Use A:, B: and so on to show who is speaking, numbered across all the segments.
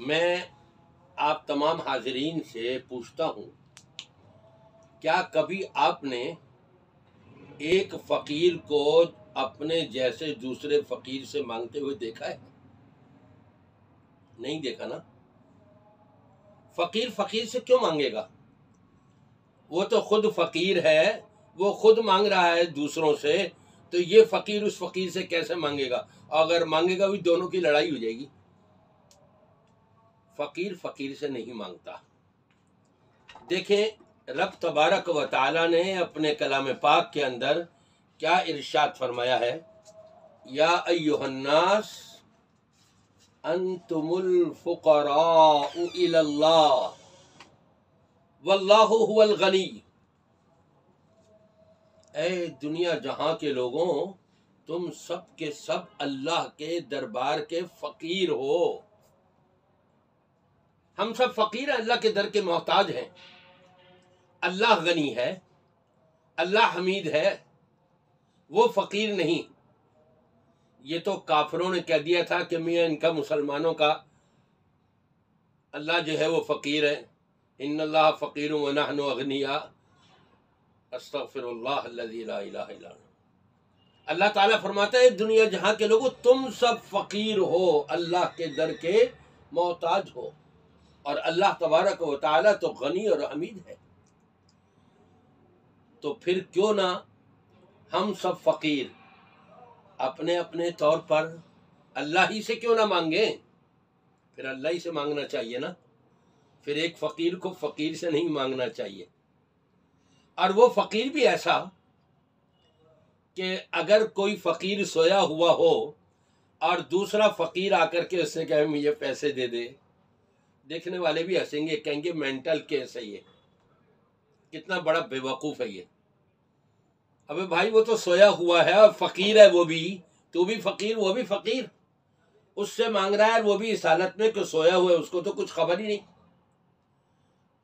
A: میں آپ تمام حاضرین سے پوچھتا ہوں، کیا کبھی آپ نے ایک فقیر کو اپنے جیسے دوسرے فقیر سے مانگتے ہوئے دیکھا ہے؟ نہیں دیکھا نا؟ فقیر فقیر سے کیوں مانگے گا؟ وہ تو خود فقیر ہے، وہ خود مانگ رہا ہے دوسروں سے، تو یہ فقیر اس فقیر سے کیسے مانگے گا؟ اگر مانگے گا بھی دونوں کی لڑائی ہو جائے گی۔ فقیر فقیر سے نہیں مانگتا۔ دیکھیں رب تبارک و تعالی نے اپنے کلام پاک کے اندر کیا ارشاد فرمایا ہے؟ یا ایھا الناس انتم الفقراء الی اللہ واللہ هو الغنی۔ اے دنیا جہاں کے لوگوں، تم سب کے سب اللہ کے دربار کے فقیر ہو۔ ہم سب فقیر ہیں، اللہ کے در کے محتاج ہیں۔ اللہ غنی ہے، اللہ حمید ہے، وہ فقیر نہیں۔ یہ تو کافروں نے کہہ دیا تھا کہ میاں ان کا مسلمانوں کا اللہ جو ہے وہ فقیر ہے۔ ان اللہ فقیر ونحن اغنیاء، استغفر اللہ الذی لا الہ الا هو۔ اللہ تعالیٰ فرماتا ہے دنیا جہاں کے لوگوں، تم سب فقیر ہو، اللہ کے در کے محتاج ہو، اور اللہ تبارک و تعالیٰ تو غنی اور حمید ہے۔ تو پھر کیوں نہ ہم سب فقیر اپنے اپنے طور پر اللہ ہی سے کیوں نہ مانگیں؟ پھر اللہ ہی سے مانگنا چاہیے نا، پھر ایک فقیر کو فقیر سے نہیں مانگنا چاہیے۔ اور وہ فقیر بھی ایسا کہ اگر کوئی فقیر سویا ہوا ہو اور دوسرا فقیر آ کر کے اس سے کہے مجھے پیسے دے دے، دیکھنے والے بھی ہنسیں گے، کہیں گے مینٹل کیس ہے، یہ کتنا بڑا بے وقوف ہے یہ۔ ابے بھائی وہ تو سویا ہوا ہے اور فقیر ہے، وہ بھی، تو بھی فقیر وہ بھی فقیر، اس سے مانگ رہا ہے، وہ بھی اس حالت میں کہ سویا ہوا ہے، اس کو تو کچھ خبر ہی نہیں۔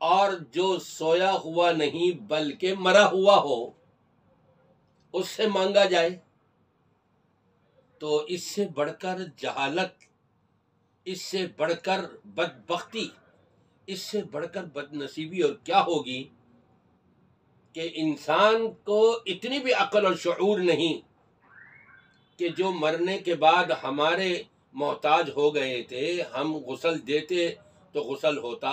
A: اور جو سویا ہوا نہیں بلکہ مرا ہوا ہو، اس سے مانگا جائے تو اس سے بڑھ کر جہالت، اس سے بڑھ کر بدبختی، اس سے بڑھ کر بد نصیبی اور کیا ہوگی کہ انسان کو اتنی بھی عقل اور شعور نہیں کہ جو مرنے کے بعد ہمارے محتاج ہو گئے تھے، ہم غسل دیتے تو غسل ہوتا،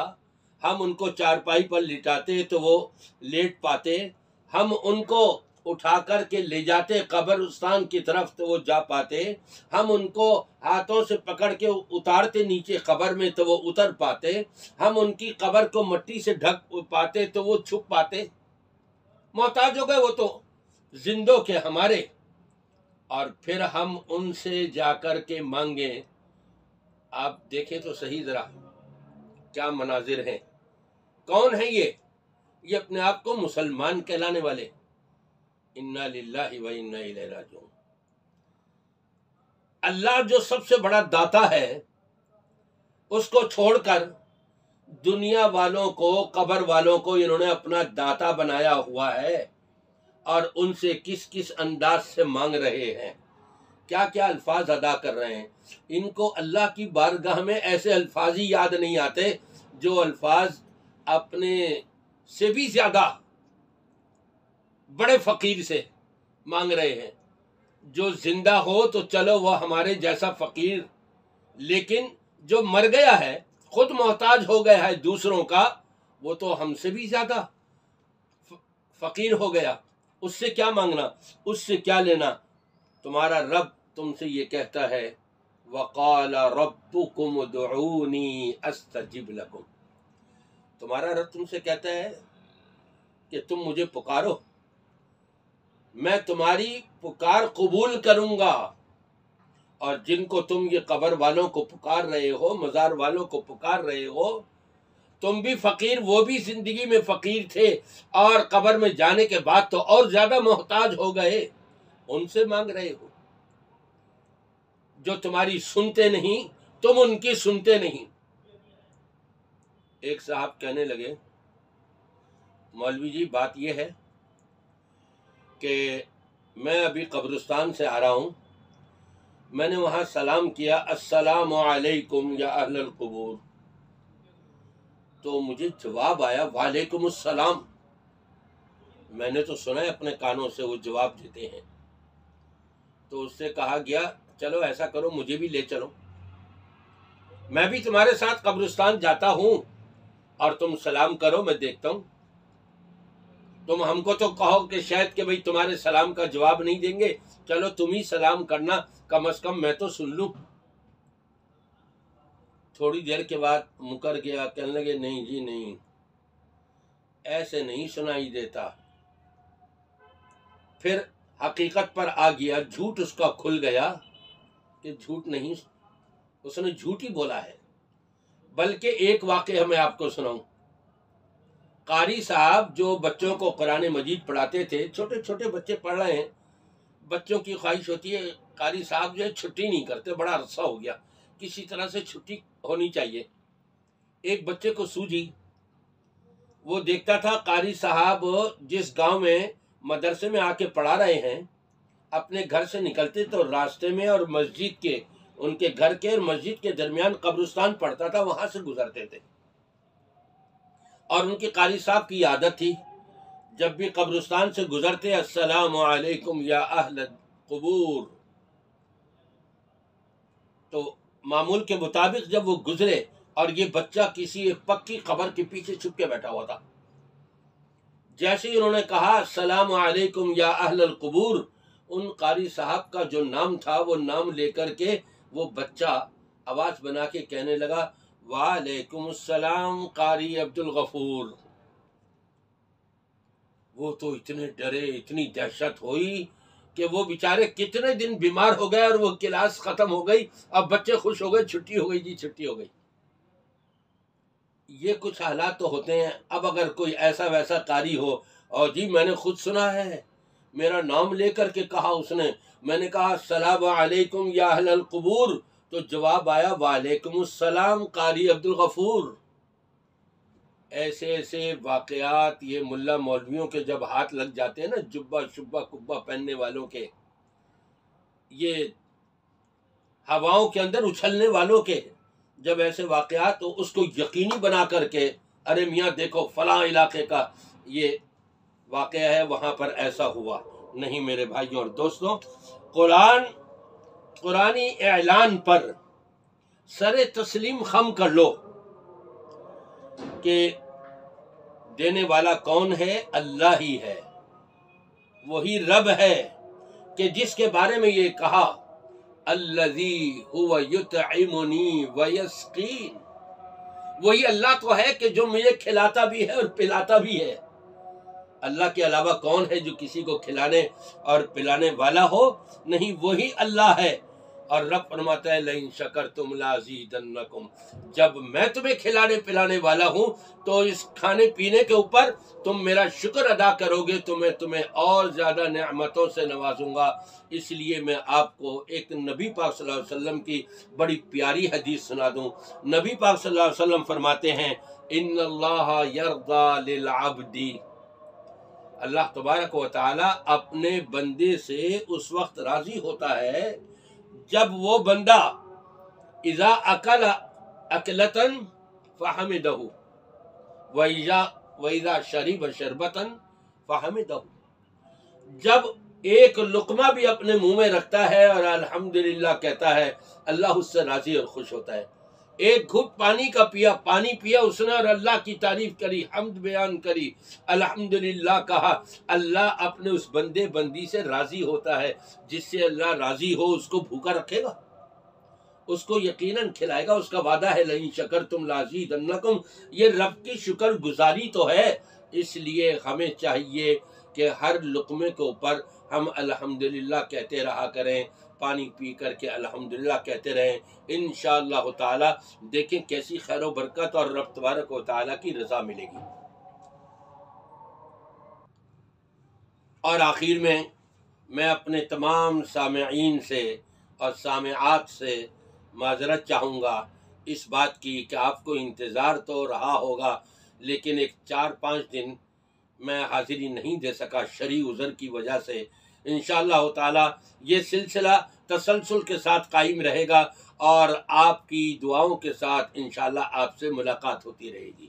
A: ہم ان کو چارپائی پر لٹاتے تو وہ لیٹ پاتے، ہم ان کو اٹھا کر کے لے جاتے قبرستان کی طرف تو وہ جا پاتے، ہم ان کو ہاتھوں سے پکڑ کے اتارتے نیچے قبر میں تو وہ اتر پاتے، ہم ان کی قبر کو مٹی سے ڈھک پاتے تو وہ چھپ پاتے۔ محتاج ہو گئے وہ تو زندوں کے ہمارے، اور پھر ہم ان سے جا کر کے مانگیں۔ آپ دیکھیں تو صحیح ذرا کیا مناظر ہیں۔ کون ہیں یہ اپنے آپ کو مسلمان کہلانے والے۔ انا للہ و انا الیہ راجعون۔ اللہ جو سب سے بڑا داتا ہے، اس کو چھوڑ کر دنیا والوں کو، قبر والوں کو انہوں نے اپنا داتا بنایا ہوا ہے، اور ان سے کس کس انداز سے مانگ رہے ہیں، کیا کیا الفاظ ادا کر رہے ہیں۔ ان کو اللہ کی بارگاہ میں ایسے الفاظ ہی یاد نہیں آتے جو الفاظ اپنے سے بھی زیادہ بڑے فقیر سے مانگ رہے ہیں۔ جو زندہ ہو تو چلو وہ ہمارے جیسا فقیر، لیکن جو مر گیا ہے، خود محتاج ہو گیا ہے دوسروں کا، وہ تو ہم سے بھی زیادہ فقیر ہو گیا۔ اس سے کیا مانگنا، اس سے کیا لینا؟ تمہارا رب تم سے یہ کہتا ہے وَقَالَ رَبُّكُمُ ادْعُونِي أَسْتَجِبْ لَكُمْ۔ تمہارا رب تم سے کہتا ہے کہ تم مجھے پکارو، میں تمہاری پکار قبول کروں گا۔ اور جن کو تم یہ قبر والوں کو پکار رہے ہو، مزار والوں کو پکار رہے ہو، تم بھی فقیر، وہ بھی زندگی میں فقیر تھے، اور قبر میں جانے کے بعد تو اور زیادہ محتاج ہو گئے، ان سے مانگ رہے ہو جو تمہاری سنتے نہیں، تم ان کی سنتے نہیں۔ ایک صاحب کہنے لگے مولوی جی بات یہ ہے کہ میں ابھی قبرستان سے آ رہا ہوں، میں نے وہاں سلام کیا السلام علیکم یا اہل القبور، تو مجھے جواب آیا وعلیکم السلام. میں نے تو سنا ہے اپنے کانوں سے وہ جواب دیتے ہیں. تو اس سے کہا گیا چلو ایسا کرو مجھے بھی لے چلو، میں بھی تمہارے ساتھ قبرستان جاتا ہوں اور تم سلام کرو، میں دیکھتا ہوں. تم ہم کو تو کہو کہ شاید کہ بھئی تمہارے سلام کا جواب نہیں دیں گے، چلو تم ہی سلام کرنا، کم از کم میں تو سن لوں. تھوڑی دیر کے بعد مکر گیا، کہنے لگے نہیں جی نہیں، ایسے نہیں سنائی دیتا. پھر حقیقت پر آ گیا، جھوٹ اس کا کھل گیا کہ جھوٹ نہیں، اس نے جھوٹ ہی بولا ہے. بلکہ ایک واقعہ میں آپ کو سناؤں. قاری صاحب جو بچوں کو قرآن مجید پڑھاتے تھے، چھوٹے چھوٹے بچے پڑھ رہے ہیں، بچوں کی خواہش ہوتی ہے قاری صاحب جو ہے چھٹی نہیں کرتے، بڑا عرصہ ہو گیا، کسی طرح سے چھٹی ہونی چاہیے. ایک بچے کو سوجھی، وہ دیکھتا تھا قاری صاحب جس گاؤں میں مدرسے میں آ کے پڑھا رہے ہیں، اپنے گھر سے نکلتے تو راستے میں اور مسجد کے، ان کے گھر کے اور مسجد کے درمیان قبرستان پڑتا تھا، وہاں سے گزرتے تھے. اور ان کے قاری صاحب کی عادت تھی جب بھی قبرستان سے گزرتے السلام علیکم یا اہل القبور. تو معمول کے مطابق جب وہ گزرے اور یہ بچہ کسی ایک پکی قبر کے پیچھے چھپ کے بیٹھا ہوا تھا، جیسے ہی انہوں نے کہا السلام علیکم یا اہل القبور، ان قاری صاحب کا جو نام تھا وہ نام لے کر کے وہ بچہ آواز بنا کے کہنے لگا وعلیکم السلام قاری عبد الغفور. وہ تو اتنے ڈرے، اتنی دہشت ہوئی کہ وہ بیچارے کتنے دن بیمار ہو گئے، اور وہ کلاس ختم ہو گئی، اب بچے خوش ہو گئے، چھٹی ہو گئی جی چھٹی ہو گئی. یہ کچھ حالات تو ہوتے ہیں. اب اگر کوئی ایسا ویسا قاری ہو اور جی میں نے خود سنا ہے، میرا نام لے کر کے کہا اس نے، میں نے کہا السلام علیکم یا اہل القبور، تو جواب آیا وعلیکم السلام قاری عبد الغفور. ایسے ایسے واقعات یہ ملا مولویوں کے جب ہاتھ لگ جاتے ہیں نا، جبہ شبہ کبہ پہننے والوں کے، یہ ہواؤں کے اندر اچھلنے والوں کے، جب ایسے واقعات تو اس کو یقینی بنا کر کے ارے میاں دیکھو فلاں علاقے کا یہ واقعہ ہے، وہاں پر ایسا ہوا. نہیں میرے بھائیوں اور دوستوں، قرآنی اعلان پر سر تسلیم خم کر لو کہ دینے والا کون ہے؟ اللہ ہی ہے، وہی رب ہے کہ جس کے بارے میں یہ کہا الذی هو یطعمنی ویسقین. وہی اللہ تو ہے کہ جو مجھے کھلاتا بھی ہے اور پلاتا بھی ہے. اللہ کے علاوہ کون ہے جو کسی کو کھلانے اور پلانے والا ہو؟ نہیں، وہی اللہ ہے. اور رب فرماتا ہے لئن شکرتم لازیدنکم، جب میں تمہیں کھلانے پلانے والا ہوں تو اس کھانے پینے کے اوپر تم میرا شکر ادا کرو گے تو میں تمہیں اور زیادہ نعمتوں سے نوازوں گا. اس لیے میں آپ کو ایک نبی پاک صلی اللہ علیہ وسلم کی بڑی پیاری حدیث سنا دوں. نبی پاک صلی اللہ علیہ وسلم فرماتے ہیں ان اللہ یرضی للعبد، اللہ تبارک و تعالی اپنے بندے سے اس وقت راضی ہوتا ہے جب وہ بندہ اذا اکل اکلتن فحمدہ وَإِذَا شَرِبَ شَرْبَةً فَحَمِدَهُ، جب ایک لقمہ بھی اپنے منہ میں رکھتا ہے اور الحمدللہ کہتا ہے، اللہ اس سے راضی اور خوش ہوتا ہے. ایک گھٹ پانی کا پانی پیا اس نے اور اللہ کی تعریف کری، حمد بیان کری، الحمدللہ کہا، اللہ اپنے اس بندے بندی سے راضی ہوتا ہے. جس سے اللہ راضی ہو اس کو بھوکا رکھے گا، اس کو یقیناً کھلائے گا. اس کا وعدہ ہے لئن شکرتم لازیدنکم. یہ رب کی شکر گزاری تو ہے. اس لیے ہمیں چاہیے کہ ہر لقمے کے اوپر ہم الحمدللہ کہتے رہا کریں، پانی پی کر کے الحمدللہ کہتے رہیں. انشاءاللہ تعالی دیکھیں کیسی خیر و برکت اور رب تبارک و تعالی کی رضا ملے گی. اور آخر میں اپنے تمام سامعین سے اور سامعات سے معذرت چاہوں گا اس بات کی کہ آپ کو انتظار تو رہا ہوگا، لیکن ایک 4-5 دن میں حاضری نہیں دے سکا شرعی عذر کی وجہ سے. انشاءاللہ تعالی یہ سلسلہ تسلسل کے ساتھ قائم رہے گا اور آپ کی دعاؤں کے ساتھ انشاءاللہ آپ سے ملاقات ہوتی رہے گی.